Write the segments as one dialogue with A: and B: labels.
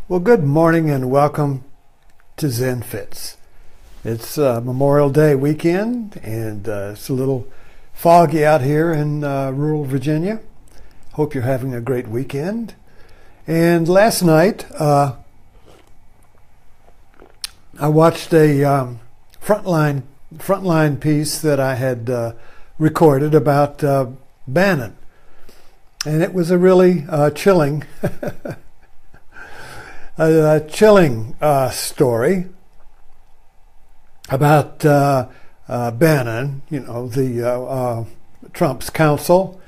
A: Well, good morning and welcome to Zen Fits. It's Memorial Day weekend and it's a little foggy out here in rural Virginia. Hope you're having a great weekend. And last night I watched a frontline piece that I had recorded about Bannon. And it was a really chilling a chilling story about Bannon, the Trump's counsel,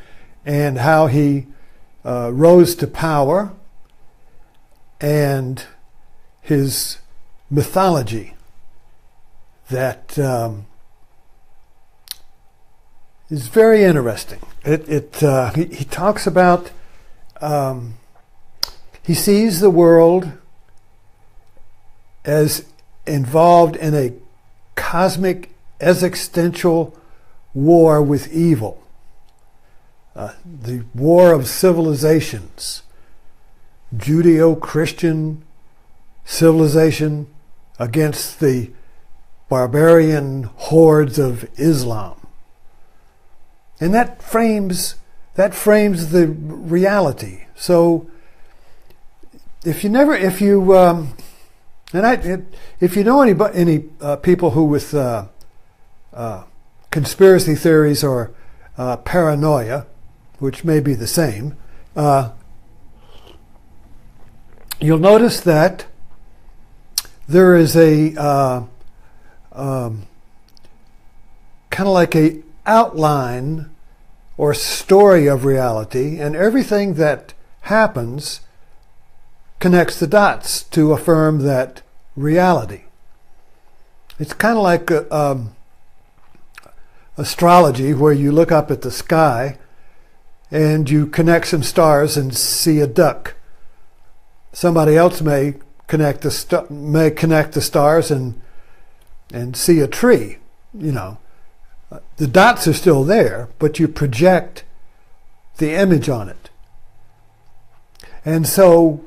A: and how he rose to power, and his mythology that is very interesting. He talks about he sees the world as involved in a cosmic existential war with evil, the war of civilizations, Judeo-Christian civilization against the barbarian hordes of Islam. And that frames the reality. So if you know any people who with conspiracy theories or paranoia, which may be the same, you'll notice that there is a kind of like a outline or story of reality, and everything that happens connects the dots to affirm that reality. It's kind of like astrology, where you look up at the sky and you connect some stars and see a duck. Somebody else may connect the stars and see a tree. The dots are still there, but you project the image on it. And so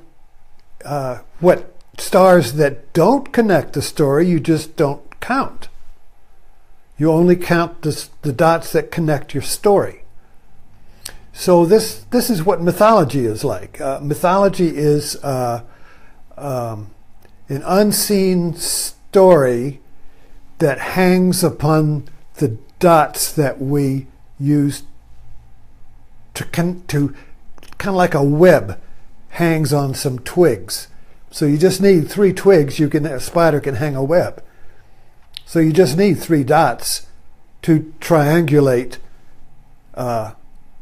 A: what stars that don't connect the story, you just don't count. You only count the dots that connect your story. So this is what mythology is like. Mythology is an unseen story that hangs upon the dots that we use to kind of like a web hangs on some twigs. So you just need 3 twigs. A spider can hang a web. So you just need 3 dots to triangulate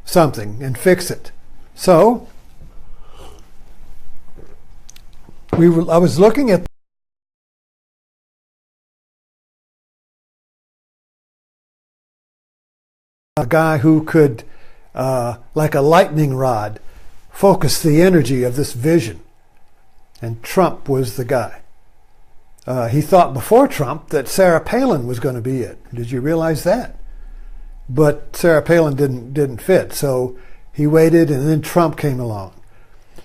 A: something and fix it. So I was looking at a guy who could, like a lightning rod, focus the energy of this vision. And Trump was the guy. He thought before Trump that Sarah Palin was going to be it. Did you realize that? But Sarah Palin didn't fit, so he waited, and then Trump came along.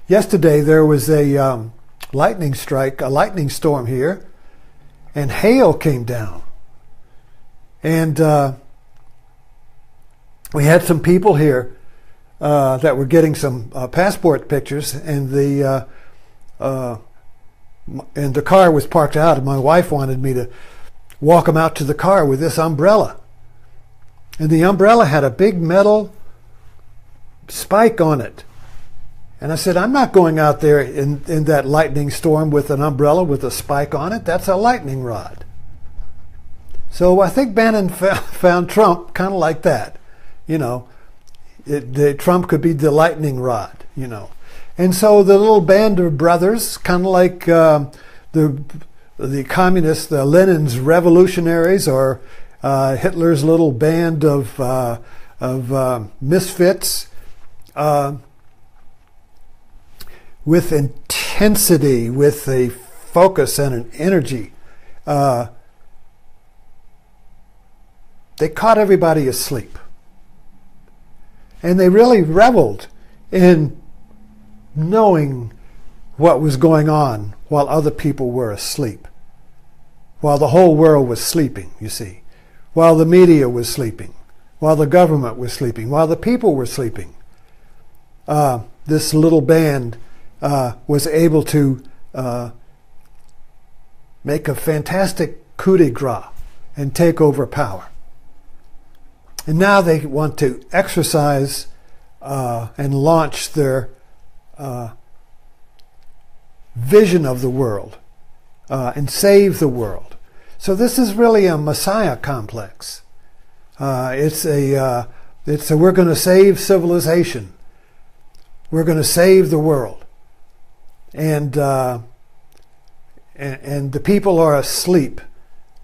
A: Yesterday there was a lightning strike, a lightning storm here, and hail came down. And we had some people here that were getting some passport pictures, and the car was parked out, and my wife wanted me to walk them out to the car with this umbrella. And the umbrella had a big metal spike on it. And I said, I'm not going out there in that lightning storm with an umbrella with a spike on it. That's a lightning rod. So I think Bannon found Trump kind of like that. Trump could be the lightning rod, And so the little band of brothers, kind of like the communists, the Lenin's revolutionaries, or Hitler's little band of misfits, with intensity, with a focus and an energy. They caught everybody asleep. And they really reveled in knowing what was going on while other people were asleep. While the whole world was sleeping, you see. While the media was sleeping. While the government was sleeping. While the people were sleeping. This little band was able to make a fantastic coup de grace and take over power. And now they want to exercise and launch their vision of the world and save the world. So this is really a Messiah complex. It's a we're going to save civilization. We're going to save the world. And the people are asleep,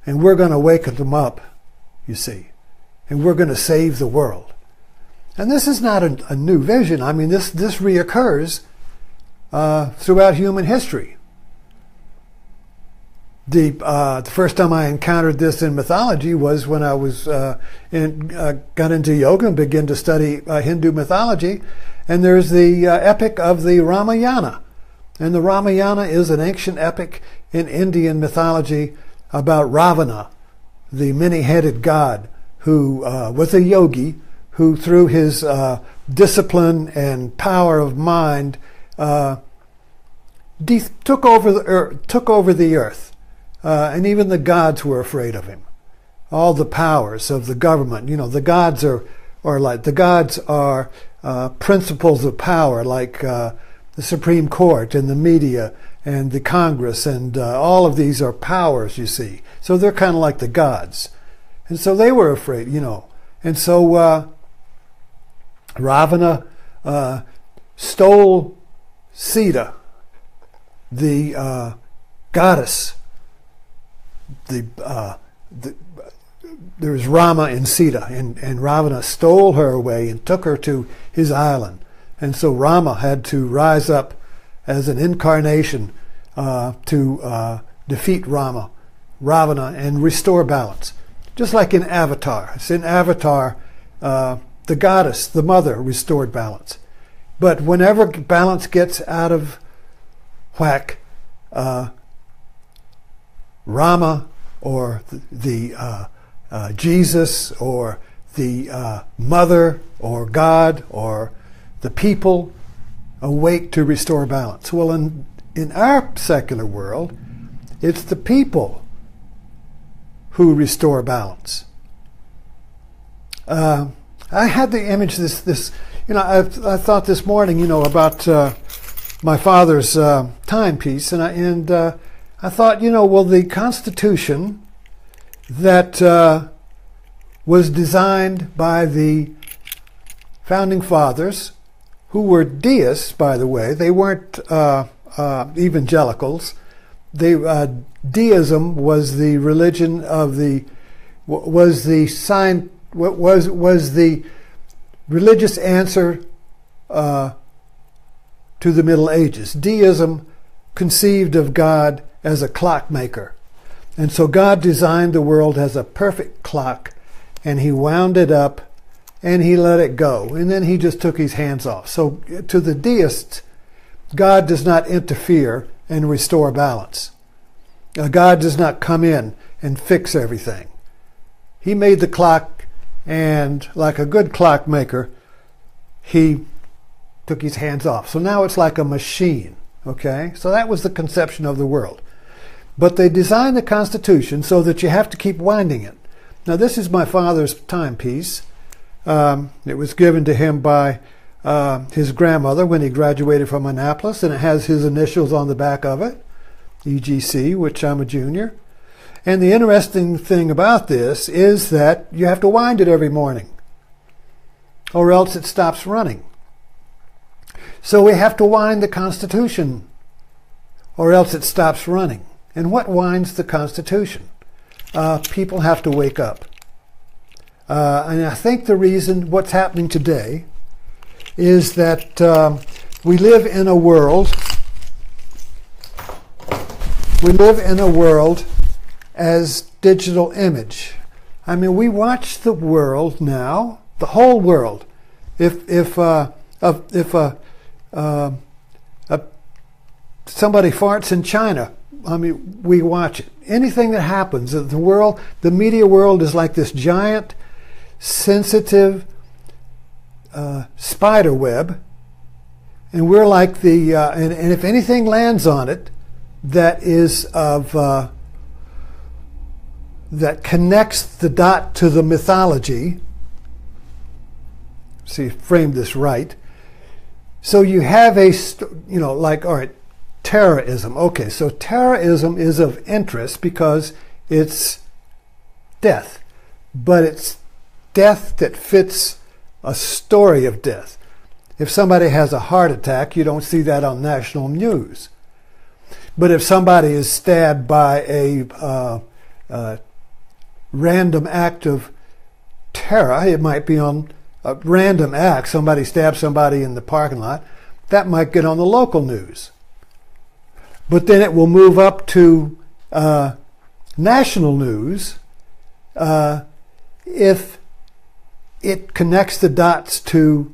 A: and we're going to wake them up, you see. And we're going to save the world. And this is not a new vision. I mean, this reoccurs throughout human history. The first time I encountered this in mythology was when I was got into yoga and began to study Hindu mythology. And there's the epic of the Ramayana. And the Ramayana is an ancient epic in Indian mythology about Ravana, the many-headed god, who was a yogi, who through his discipline and power of mind took over the earth. And even the gods were afraid of him. All the powers of the government, the gods are principles of power, like the Supreme Court and the media and the Congress, and all of these are powers, you see. So they're kind of like the gods. And so they were afraid, And so Ravana stole Sita, the goddess. There was Rama and Sita, and Ravana stole her away and took her to his island. And so Rama had to rise up as an incarnation to defeat Ravana and restore balance. Just like in Avatar. It's in Avatar, the goddess, the mother, restored balance. But whenever balance gets out of whack, Rama or the Jesus or the mother or God or the people awake to restore balance. Well, in our secular world, it's the people who restore balance. I had the image I thought this morning, about my father's timepiece, and I thought, well, the Constitution that was designed by the Founding Fathers, who were deists, by the way. They weren't evangelicals. Deism was the religion of was the religious answer to the Middle Ages. Deism conceived of God as a clockmaker. And so God designed the world as a perfect clock, and he wound it up and he let it go. And then he just took his hands off. So to the deists, God does not interfere and restore balance. God does not come in and fix everything. He made the clock, and like a good clockmaker, he took his hands off. So now it's like a machine, okay? So that was the conception of the world. But they designed the Constitution so that you have to keep winding it. Now this is my father's timepiece. It was given to him by his grandmother when he graduated from Annapolis, and it has his initials on the back of it, EGC, which I'm a junior. And the interesting thing about this is that you have to wind it every morning, or else it stops running. So we have to wind the Constitution, or else it stops running. And what winds the Constitution? People have to wake up. And I think the reason what's happening today is that we live in a world as digital image. I mean, we watch the world now, the whole world. If somebody farts in China, I mean, we watch it. Anything that happens, the world, the media world is like this giant, sensitive spider web, and we're like the, and if anything lands on it that is of, that connects the dot to the mythology, see, frame this right. So you have a, like, all right, terrorism. Okay, so terrorism is of interest because it's death, but it's death that fits a story of death. If somebody has a heart attack, you don't see that on national news. But if somebody is stabbed by a random act of terror, it might be on a random act, somebody stabs somebody in the parking lot, that might get on the local news. But then it will move up to national news if it connects the dots to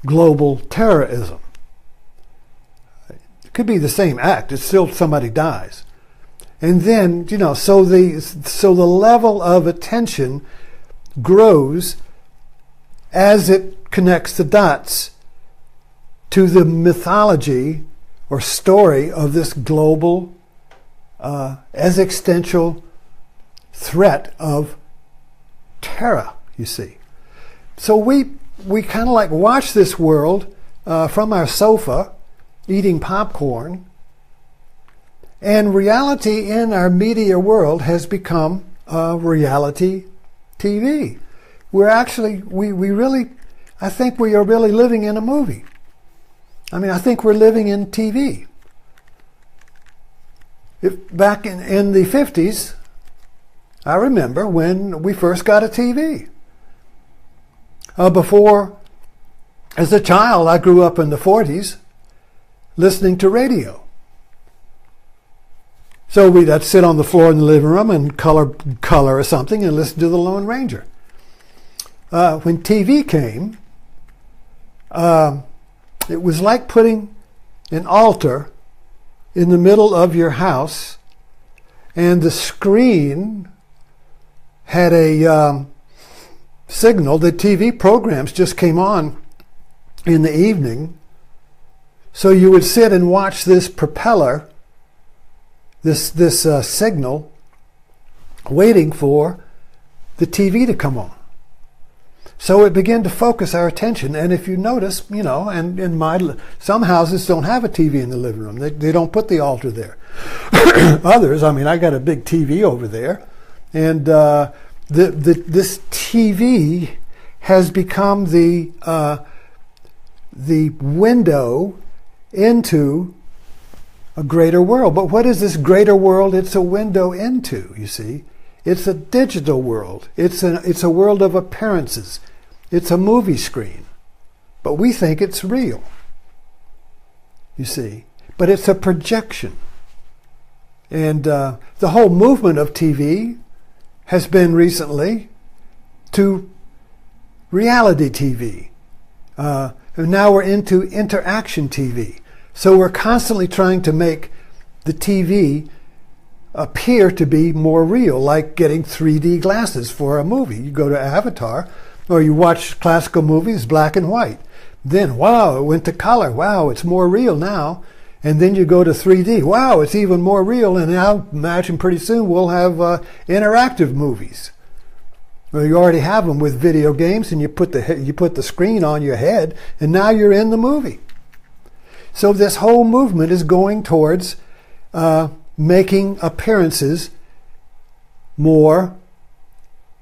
A: global terrorism. It could be the same act, it's still somebody dies. And then, so the level of attention grows as it connects the dots to the mythology or story of this global existential threat of terror, you see. So we kind of like watch this world from our sofa, eating popcorn, and reality in our media world has become reality TV. We're actually, we really, I think we are really living in a movie. I mean, I think we're living in TV. Back in the 50s, I remember when we first got a TV. Before, as a child, I grew up in the 40s listening to radio. So I'd sit on the floor in the living room and color or something and listen to the Lone Ranger. When TV came, it was like putting an altar in the middle of your house, and the screen had a signal. The TV programs just came on in the evening, so you would sit and watch this propeller, this signal, waiting for the TV to come on. So it began to focus our attention. And if you notice, and in some houses don't have a TV in the living room. They don't put the altar there. Others, I got a big TV over there. And this TV has become the window into a greater world. But what is this greater world it's a window into, you see? It's a digital world. It's a world of appearances. It's a movie screen. But we think it's real, you see. But it's a projection. And the whole movement of TV has been recently to reality TV. And now we're into interaction TV. So we're constantly trying to make the TV appear to be more real, like getting 3D glasses for a movie. You go to Avatar, or you watch classical movies, black and white. Then, wow, it went to color. Wow, it's more real now. And then you go to 3D. Wow, it's even more real. And now, imagine pretty soon we'll have interactive movies. Well, you already have them with video games, and you put the screen on your head, and now you're in the movie. So this whole movement is going towards making appearances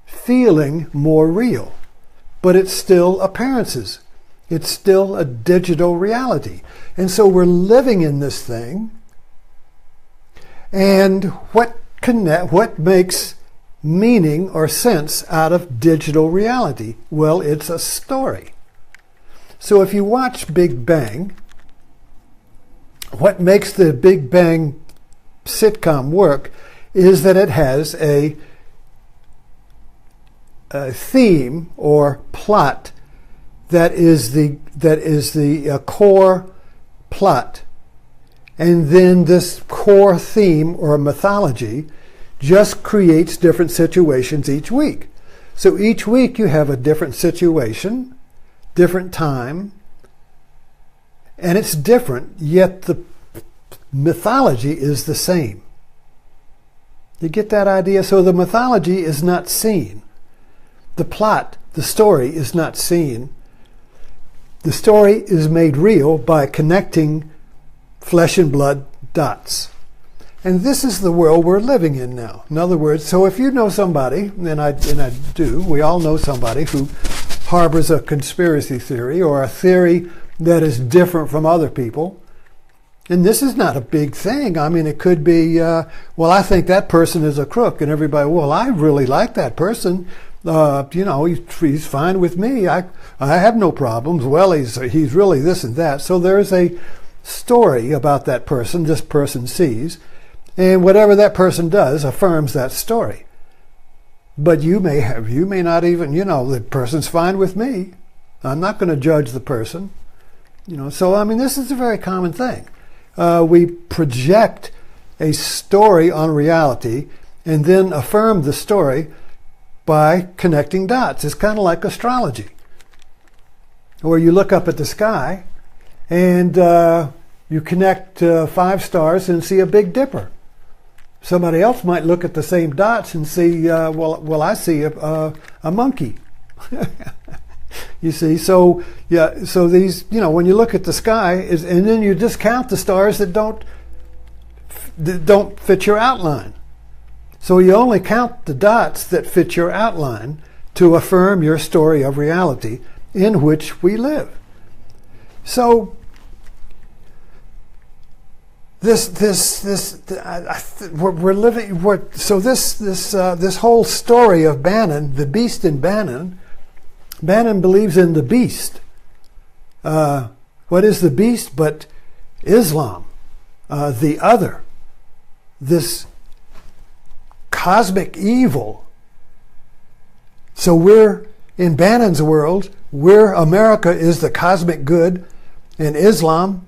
A: feeling more real. But it's still appearances. It's still a digital reality. And so we're living in this thing. And what makes meaning or sense out of digital reality? Well, it's a story. So if you watch Big Bang, what makes the Big Bang sitcom work is that it has a theme or plot that is the core plot, And then this core theme or mythology just creates different situations each week. So each week you have a different situation, different time, and it's different, yet the mythology is the same. You get that idea? So the mythology is not seen. The plot, the story is not seen. The story is made real by connecting flesh and blood dots. And this is the world we're living in now. In other words, so if you know somebody, and I do, we all know somebody who harbors a conspiracy theory or a theory that is different from other people, and this is not a big thing. I mean, it could be, well, I think that person is a crook, and everybody, well, I really like that person. You know, he's fine with me. I have no problems. Well, he's really this and that. So there's a story about that person this person sees, and whatever that person does affirms that story. But you may not even, you know, the person's fine with me. I'm not going to judge the person. You know, so I mean, this is a very common thing. We project a story on reality and then affirm the story by connecting dots. It's kind of like astrology, where you look up at the sky and you connect 5 stars and see a Big Dipper. Somebody else might look at the same dots and see, well, I see a monkey. You see, so yeah, so these, you know, when you look at the sky, and then you discount the stars that don't fit your outline. So you only count the dots that fit your outline to affirm your story of reality in which we live. So we're living. So this whole story of Bannon, the beast in Bannon. Bannon believes in the beast. What is the beast but Islam, the other, this cosmic evil. So we're in Bannon's world, America is the cosmic good, and Islam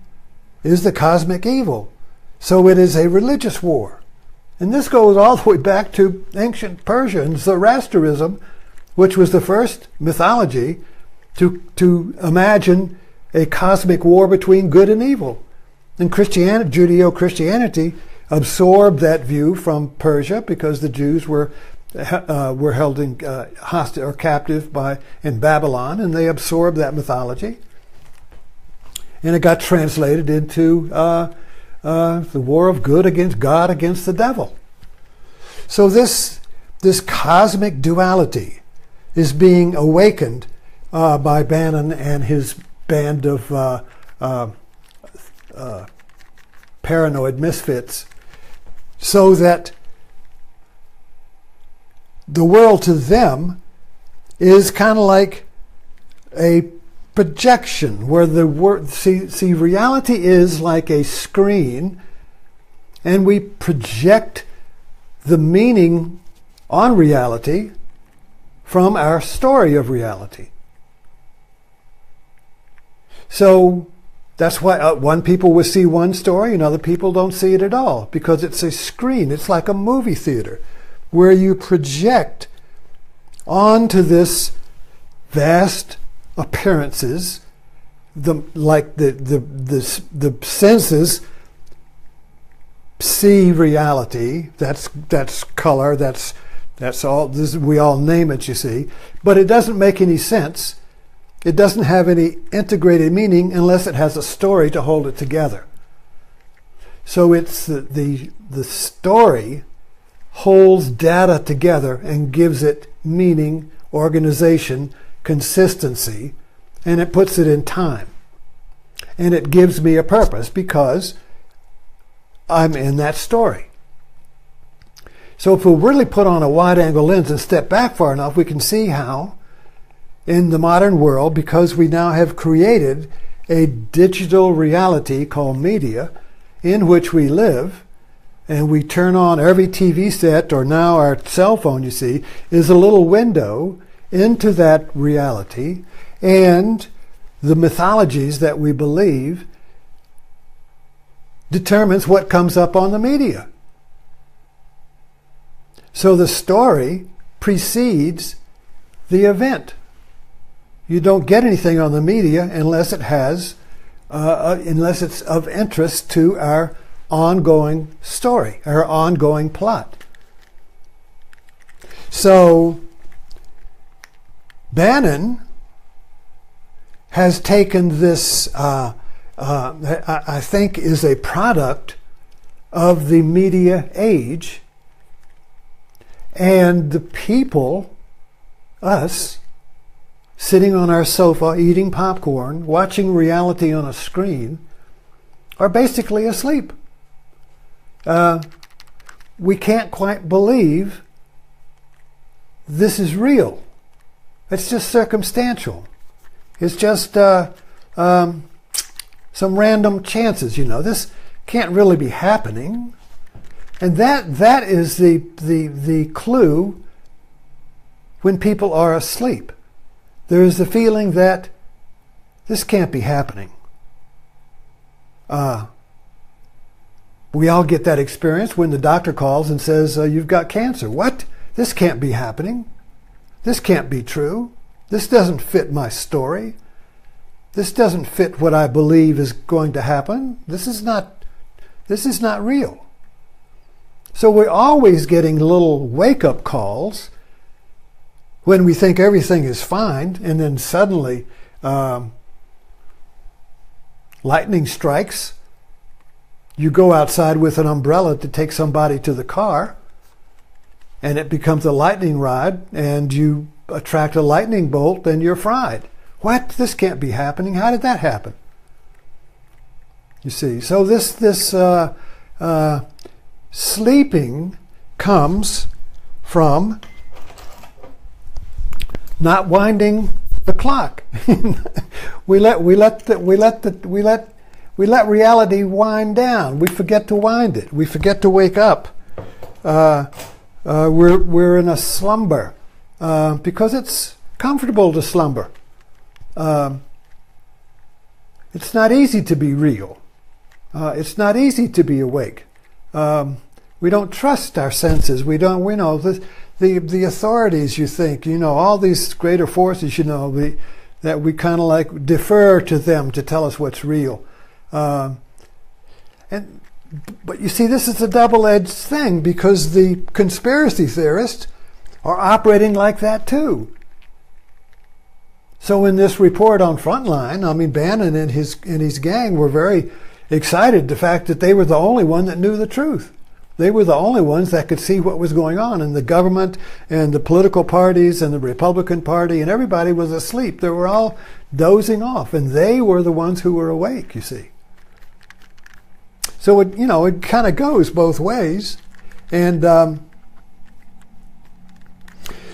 A: is the cosmic evil. So it is a religious war. And this goes all the way back to ancient Persia and Zoroastrianism, which was the first mythology to imagine a cosmic war between good and evil. And Christianity, Judeo-Christianity, absorbed that view from Persia because the Jews were held in hostage or captive in Babylon, and they absorbed that mythology. And it got translated into the war of good against God against the devil. So this cosmic duality is being awakened by Bannon and his band of paranoid misfits, so that the world to them is kind of like a projection where the word, see, reality is like a screen, and we project the meaning on reality from our story of reality. So that's why one people will see one story and other people don't see it at all, because it's a screen. It's like a movie theater where you project onto this vast appearances, the senses see reality. That's color. That's all. We all name it, you see, but it doesn't make any sense. It doesn't have any integrated meaning unless it has a story to hold it together. So it's the story holds data together and gives it meaning, organization, consistency, and it puts it in time. And it gives me a purpose because I'm in that story. So if we really put on a wide-angle lens and step back far enough, we can see how in the modern world, because we now have created a digital reality called media in which we live, and we turn on every TV set, or now our cell phone, you see, is a little window into that reality, and the mythologies that we believe determines what comes up on the media. So the story precedes the event. You don't get anything on the media unless it has, unless it's of interest to our ongoing story, our ongoing plot. So Bannon has taken this, I think, is a product of the media age, and the people, us, sitting on our sofa, eating popcorn, watching reality on a screen, are basically asleep. We can't quite believe this is real. It's just circumstantial. It's just some random chances, you know. This can't really be happening. And that is the clue when people are asleep. There is the feeling that this can't be happening. We all get that experience when the doctor calls and says, you've got cancer. What? This can't be happening. This can't be true. This doesn't fit my story. This doesn't fit what I believe is going to happen. This is not real. So we're always getting little wake-up calls when we think everything is fine, and then suddenly lightning strikes. You go outside with an umbrella to take somebody to the car, and it becomes a lightning rod, and you attract a lightning bolt, and you're fried. What? This can't be happening. How did that happen? You see, so this sleeping comes from not winding the clock. we let reality wind down. We forget to wind it. We forget to wake up. We're in a slumber because it's comfortable to slumber. It's not easy to be real. It's not easy to be awake. We don't trust our senses. We know the authorities. You think, all these greater forces. That we kind of like defer to them to tell us what's real. But you see, this is a double-edged thing, because the conspiracy theorists are operating like that too. So in this report on Frontline, Bannon and his gang were very excited the fact that they were the only one that knew the truth. They were the only ones that could see what was going on, and the government and the political parties and the Republican Party and everybody was asleep. They were all dozing off, and they were the ones who were awake, you see. So it kind of goes both ways. And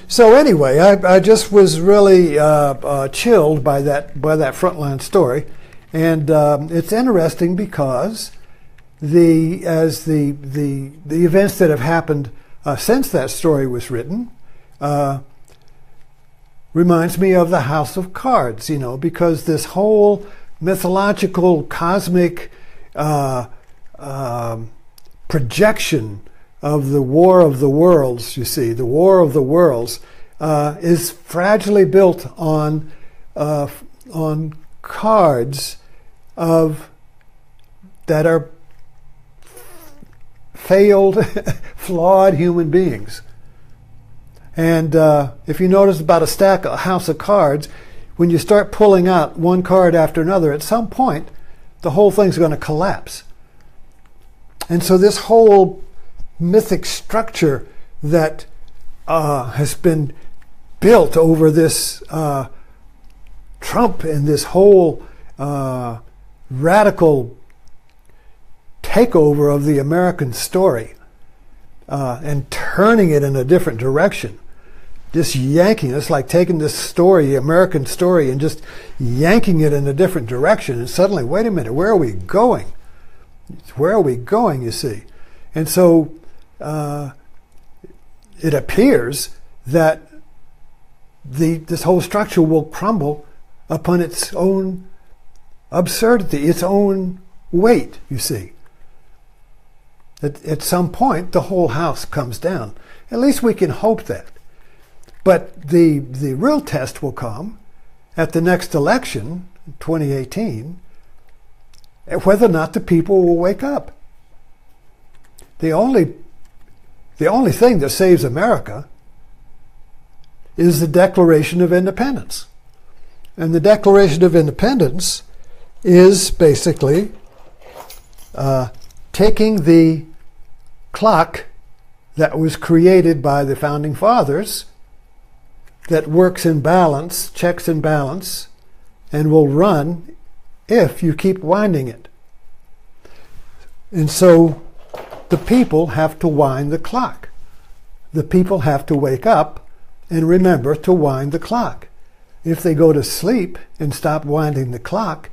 A: so anyway, I just was really chilled by that Frontline story. And it's interesting because the events that have happened since that story was written reminds me of the House of Cards, because this whole mythological cosmic projection of the War of the Worlds, you see, the War of the Worlds is fragilely built on cards that are failed, flawed human beings. And if you notice about a house of cards, when you start pulling out one card after another, at some point, the whole thing's going to collapse. And so this whole mythic structure that has been built over this Trump and this whole radical takeover of the American story and turning it in a different direction. Just yanking, it's like taking this story, American story, and just yanking it in a different direction. And suddenly, wait a minute, where are we going? Where are we going, you see? And so it appears that this whole structure will crumble upon its own absurdity, its own weight, you see. At some point, the whole house comes down. At least we can hope that. But the real test will come at the next election, 2018, whether or not the people will wake up. The only thing that saves America is the Declaration of Independence. And the Declaration of Independence is basically taking the clock that was created by the Founding Fathers that works in balance, checks and balance, and will run if you keep winding it. And so the people have to wind the clock. The people have to wake up and remember to wind the clock. If they go to sleep and stop winding the clock,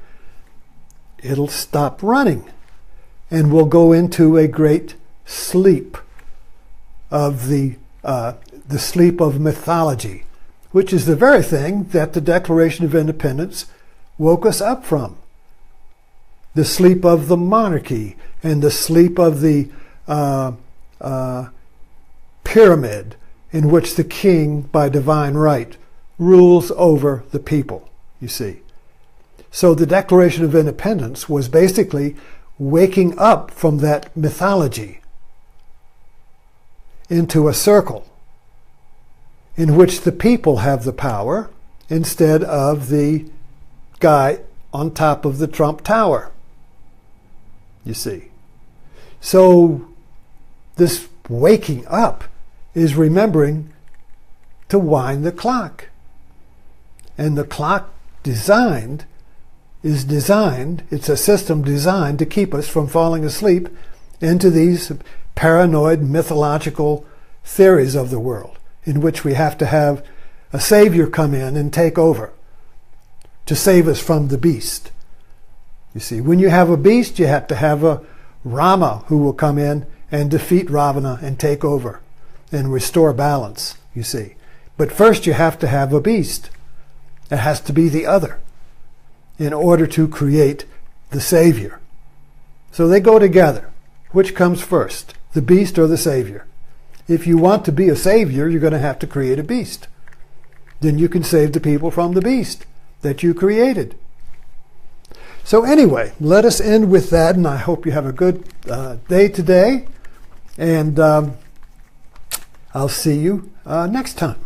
A: it'll stop running. And we'll go into a great sleep of the sleep of mythology, which is the very thing that the Declaration of Independence woke us up from. The sleep of the monarchy and the sleep of the pyramid in which the king, by divine right, rules over the people, you see. So the Declaration of Independence was basically waking up from that mythology into a circle in which the people have the power instead of the guy on top of the Trump Tower, you see. So this waking up is remembering to wind the clock. And the clock is designed, it's a system designed to keep us from falling asleep into these paranoid mythological theories of the world, in which we have to have a savior come in and take over to save us from the beast. You see, when you have a beast, you have to have a Rama who will come in and defeat Ravana and take over and restore balance, you see. But first you have to have a beast. It has to be the other in order to create the savior. So they go together. Which comes first, the beast or the savior? If you want to be a savior, you're going to have to create a beast. Then you can save the people from the beast that you created. So anyway, let us end with that, and I hope you have a good day today. And I'll see you next time.